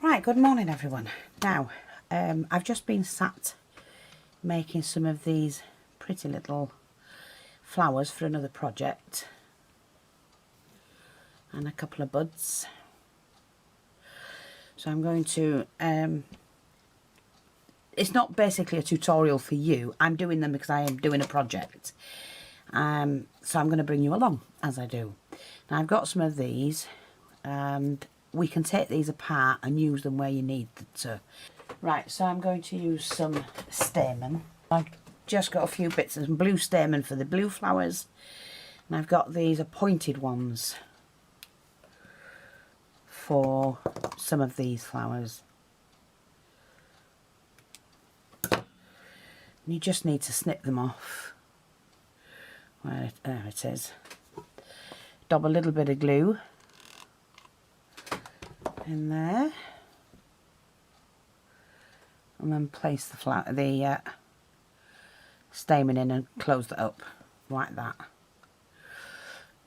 Right, good morning everyone. Now, I've just been sat making some of these pretty little flowers for another project and a couple of buds. So I'm going to, it's not basically a tutorial for you, I'm doing them because I am doing a project. So I'm going to bring you along as I do. Now I've got some of these and we can take these apart and use them where you need them to. Right, so I'm going to use some stamen. I've just got a few bits of blue stamen for the blue flowers, and I've got these pointed ones for some of these flowers. And you just need to snip them off. There it is. Dab a little bit of glue in there, and then place the stamen in and close that up like that,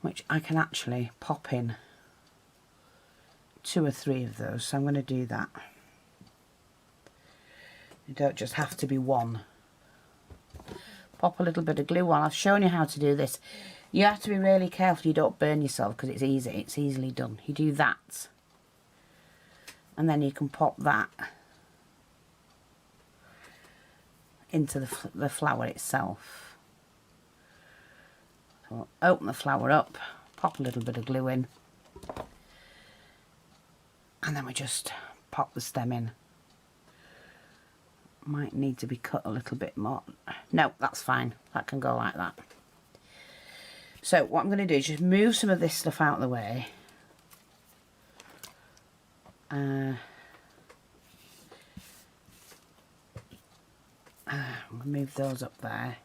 which I can actually pop in 2 or 3 of those, so I'm going to do that. You don't just have to be one. Pop a little bit of glue on. I've shown you how to do this. You have to be really careful you don't burn yourself because it's easy, it's easily done. You do that and then you can pop that into the flower itself. So open the flower up, pop a little bit of glue in, and then we just pop the stem in. Might need to be cut a little bit more. No, that's fine, that can go like that. So what I'm going to do is just move some of this stuff out of the way. I'm going to move those up there.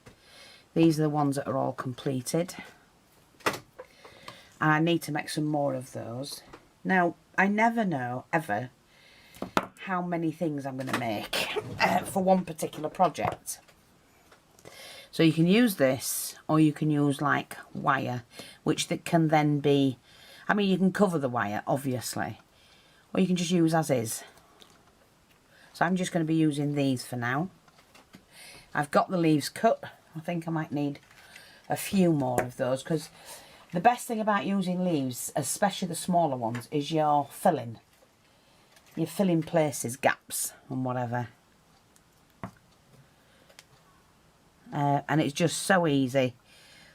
These are the ones that are all completed. And I need to make some more of those. Now, I never know, ever, how many things I'm going to make for one particular project. So you can use this, or you can use like wire, which that can then be, I mean you can cover the wire obviously, or you can just use as is. So I'm just going to be using these for now. I've got the leaves cut. I think I might need a few more of those, because the best thing about using leaves, especially the smaller ones, is you're filling places, gaps and whatever. And it's just so easy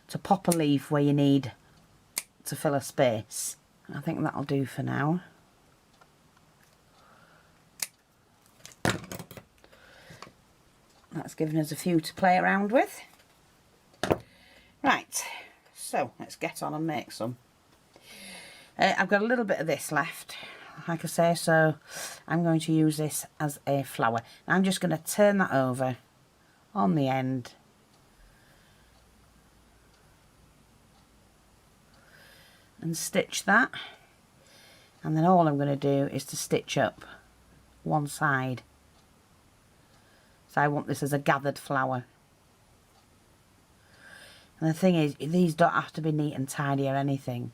to pop a leaf where you need to fill a space. I think that'll do for now. That's given us a few to play around with. Right, so let's get on and make some. I've got a little bit of this left, like I say, so I'm going to use this as a flower. I'm just going to turn that over on the end. And stitch that, and then all I'm going to do is to stitch up one side. So I want this as a gathered flower. And the thing is, these don't have to be neat and tidy or anything.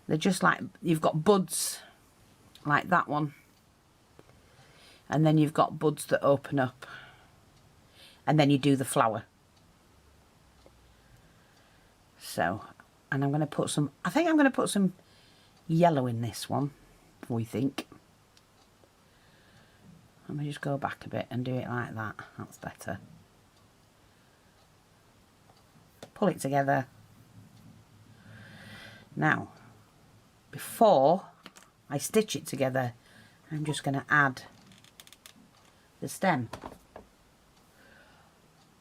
They're just like, you've got buds like that one, and then you've got buds that open up, and then you do the flower. So, and I'm going to put some, I think I'm going to put some yellow in this one, we think. Let me just go back a bit and do it like that. That's better. Pull it together. Now, before I stitch it together, I'm just going to add the stem.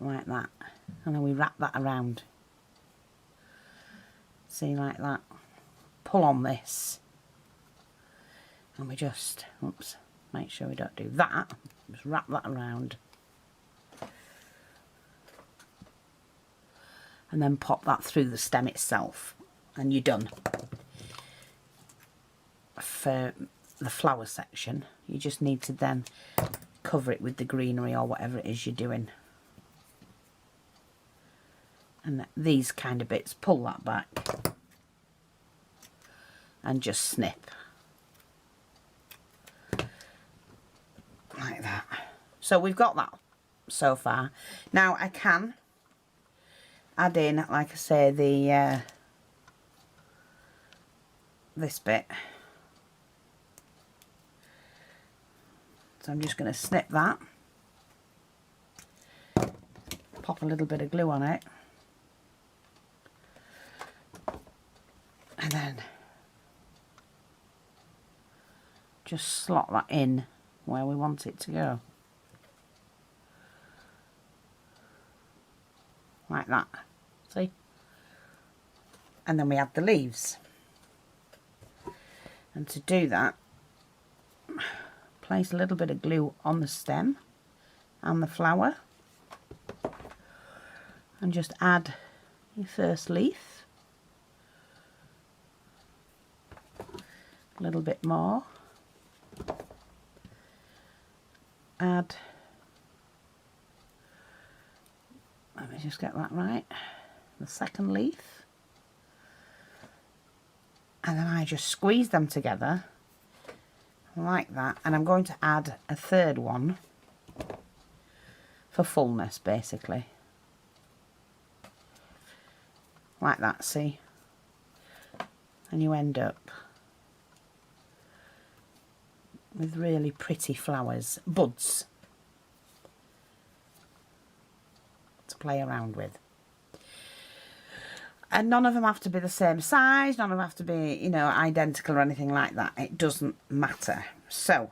Like that. And then we wrap that around. See, like that. Pull on this, and we just, oops, make sure we don't do that. Just wrap that around, and then pop that through the stem itself, and you're done. For the flower section, you just need to then cover it with the greenery or whatever it is you're doing. And these kind of bits, pull that back and just snip. So we've got that so far. Now I can add in, like I say, the this bit. So I'm just going to snip that, pop a little bit of glue on it, and then just slot that in where we want it to go. Like that. See? And then we add the leaves. And to do that, place a little bit of glue on the stem and the flower. And just add your first leaf. A little bit more. Add, let me just get that right, the second leaf, and then I just squeeze them together like that, and I'm going to add a third one for fullness, basically, like that, see, and you end up with really pretty flowers, buds, to play around with. And none of them have to be the same size, none of them have to be, you know, identical or anything like that. It doesn't matter. So,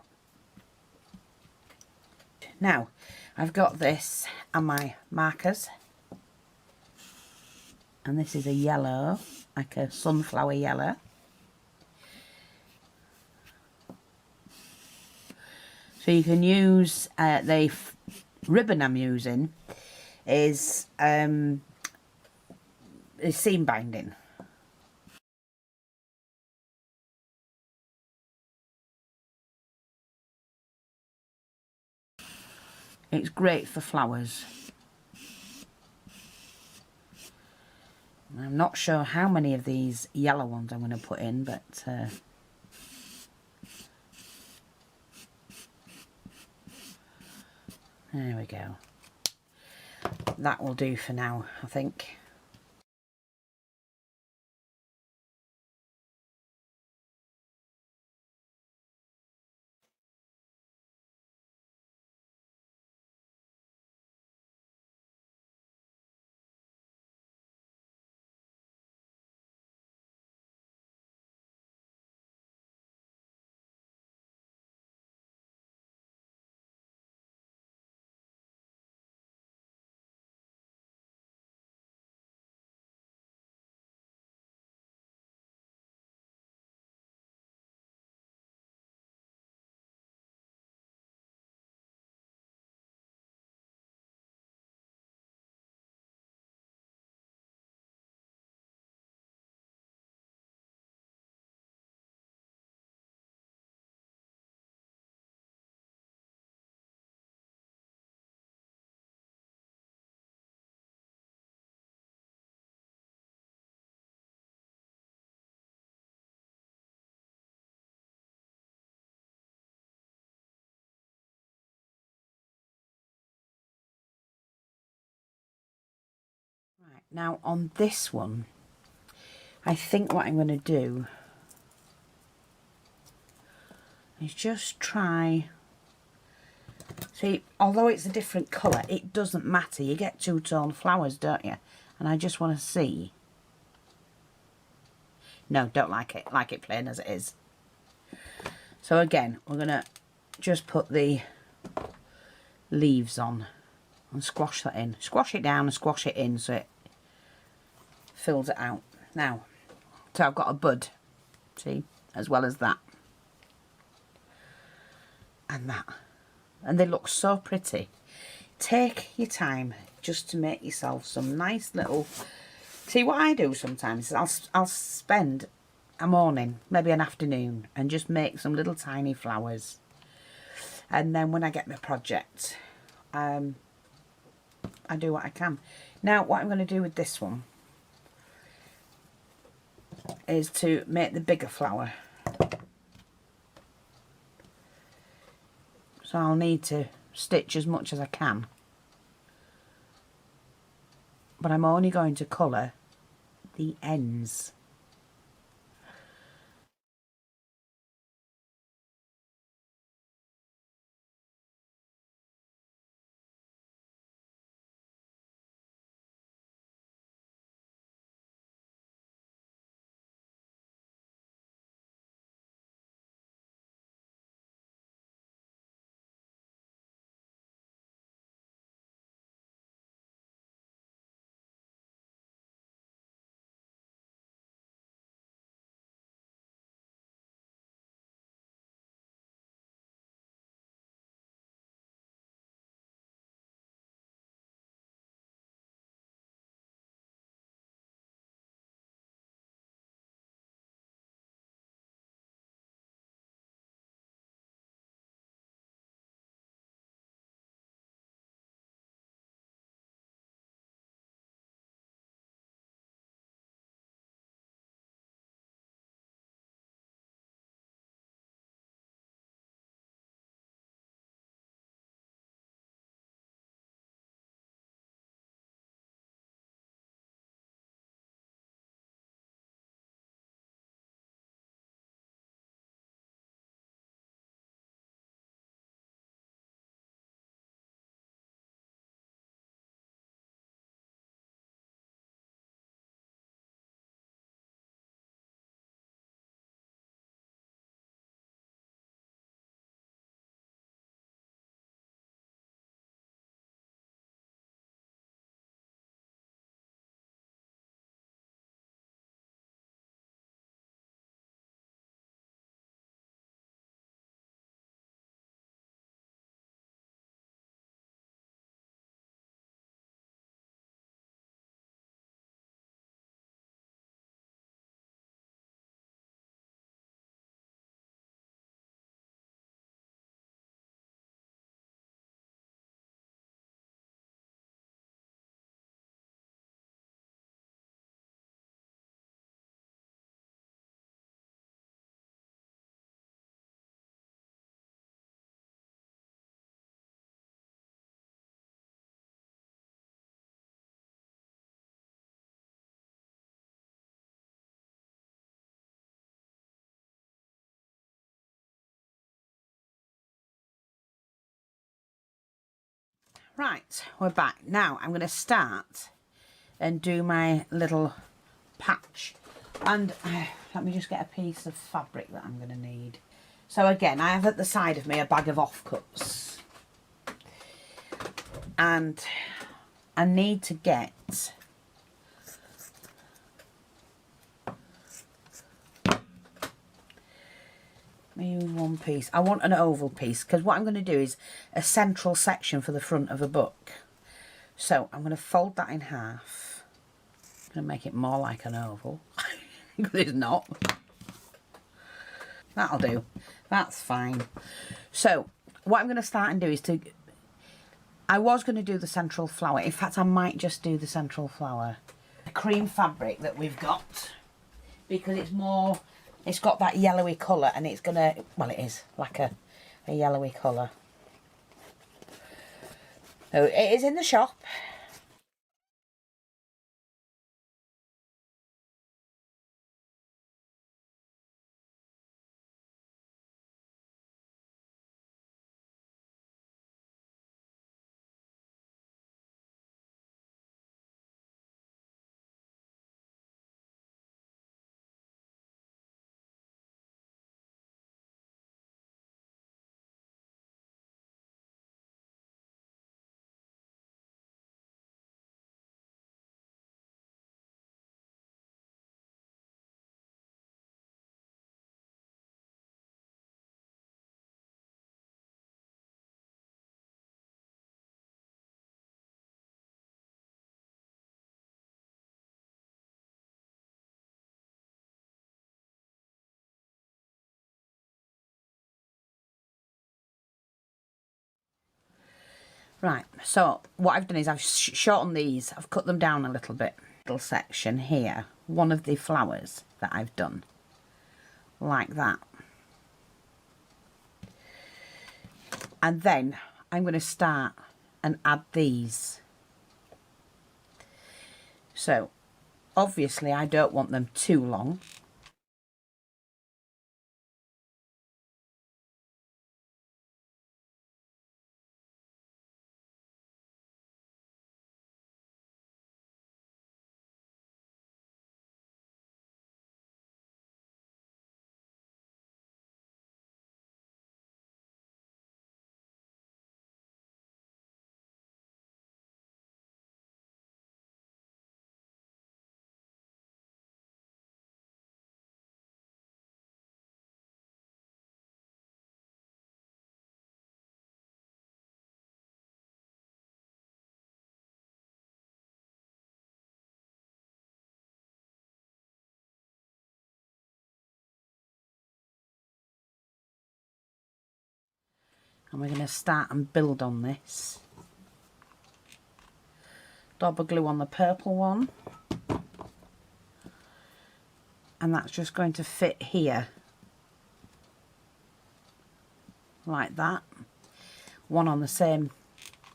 now I've got this and my markers. And this is a yellow, like a sunflower yellow. So you can use, the ribbon I'm using is seam binding. It's great for flowers. I'm not sure how many of these yellow ones I'm going to put in, but there we go. That will do for now, I think. Right, now on this one, I think what I'm going to do is just try, see, although it's a different colour, it doesn't matter. You get two-tone flowers, don't you? And I just want to see. No, don't like it plain as it is. So again, we're going to just put the leaves on and squash that in. Squash it down and squash it in so it fills it out. Now, so I've got a bud, see, as well as that. And that. And they look so pretty. Take your time just to make yourself some nice little... See, what I do sometimes is I'll spend a morning, maybe an afternoon, and just make some little tiny flowers. And then when I get my project, I do what I can. Now, what I'm going to do with this one is to make the bigger flower. So I'll need to stitch as much as I can. But I'm only going to colour the ends. Right, we're back. Now I'm going to start and do my little patch. And let me just get a piece of fabric that I'm going to need. So again, I have at the side of me a bag of offcuts. And I need to get maybe one piece. I want an oval piece because what I'm going to do is a central section for the front of a book. So I'm going to fold that in half. I'm going to make it more like an oval. But it's not. That'll do. That's fine. So what I'm going to start and do is I was going to do the central flower. In fact, I might just do the central flower. The cream fabric that we've got, because it's got that yellowy colour and it's going to, well, it is like a yellowy colour. So it is in the shop. Right, so what I've done is I've shortened these. I've cut them down a little bit. Little section here, one of the flowers that I've done, like that. And then I'm going to start and add these. So obviously I don't want them too long. And we're going to start and build on this. Dab of glue on the purple one. And that's just going to fit here. Like that. One on the same,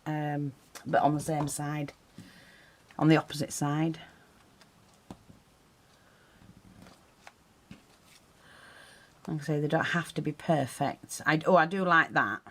but on the same side. On the opposite side. Like I say, they don't have to be perfect. I do like that.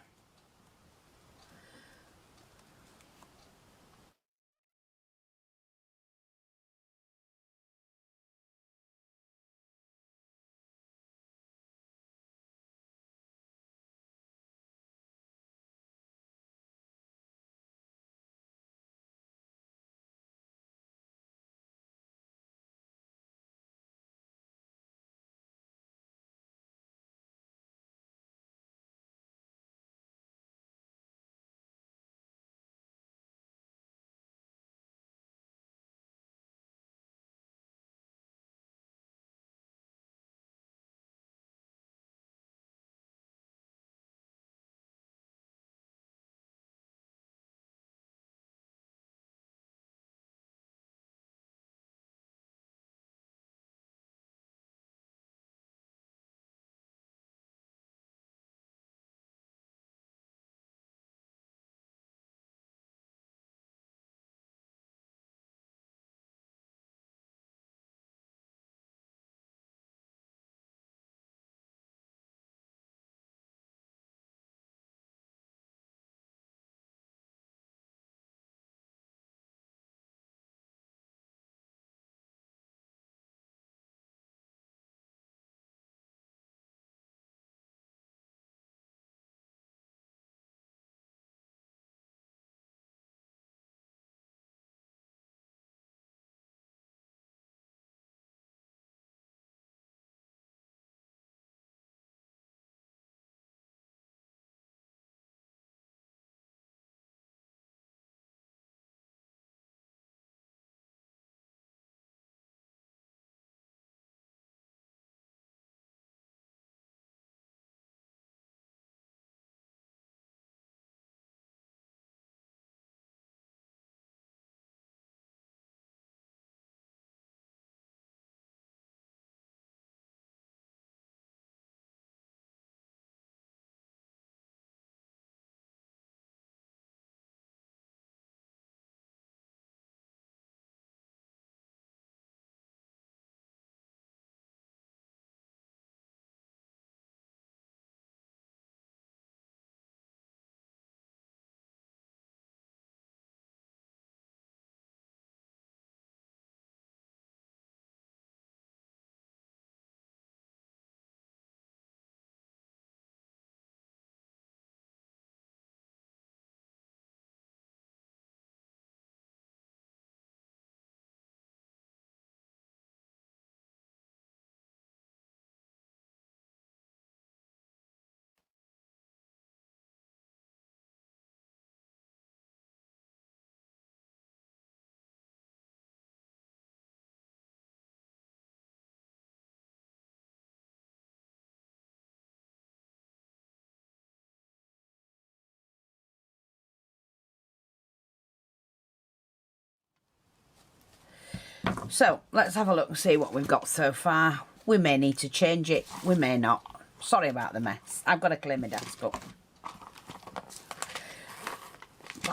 So let's have a look and see what we've got so far. We may need to change it, we may not. Sorry about the mess. I've got to clean my desk up.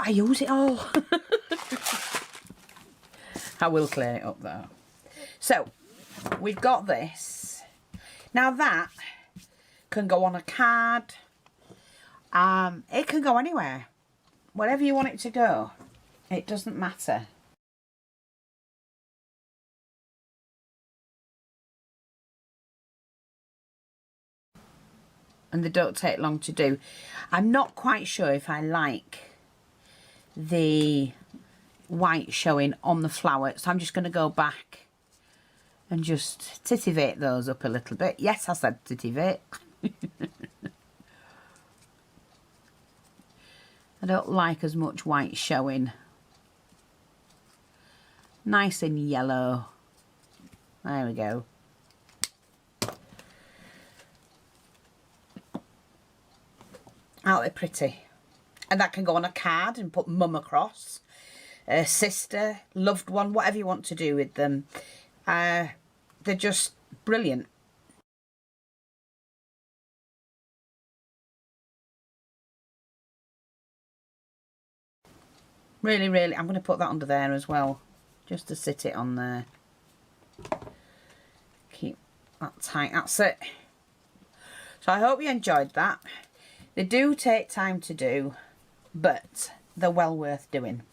but I use it all. I will clear it up though. So, we've got this. Now that can go on a card. It can go anywhere. Wherever you want it to go. It doesn't matter. And they don't take long to do. I'm not quite sure if I like the white showing on the flower, so I'm just going to go back and just titivate those up a little bit. Yes, I said titivate. I don't like as much white showing. Nice and yellow. There we go. Aren't they pretty? And that can go on a card and put mum across. A sister, loved one, whatever you want to do with them. They're just brilliant. Really, really, I'm going to put that under there as well. Just to sit it on there. Keep that tight, that's it. So I hope you enjoyed that. They do take time to do, but they're well worth doing.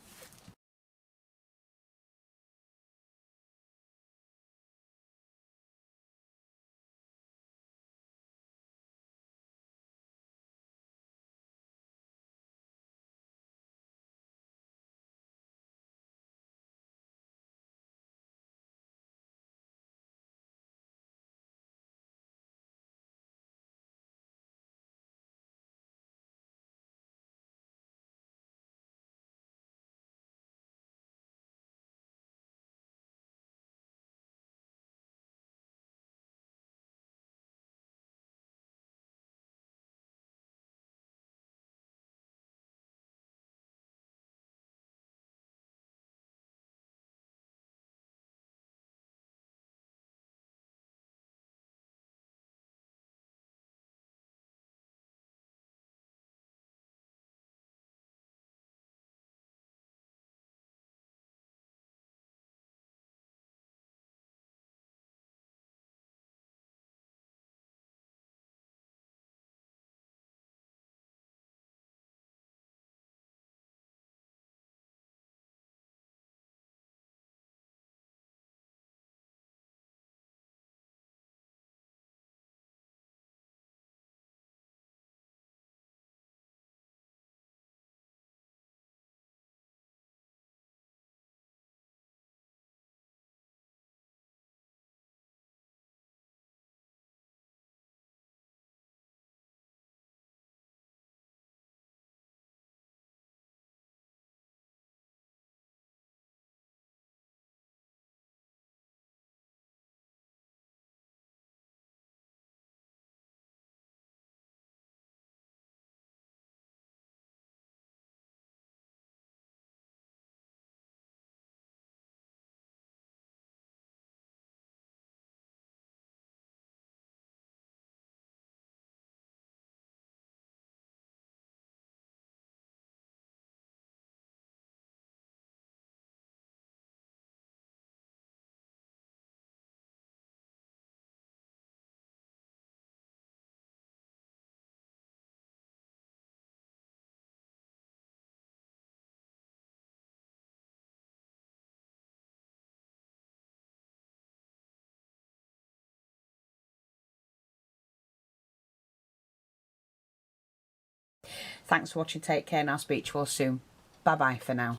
Thanks for watching. Take care and I'll speak to you all soon. Bye bye for now.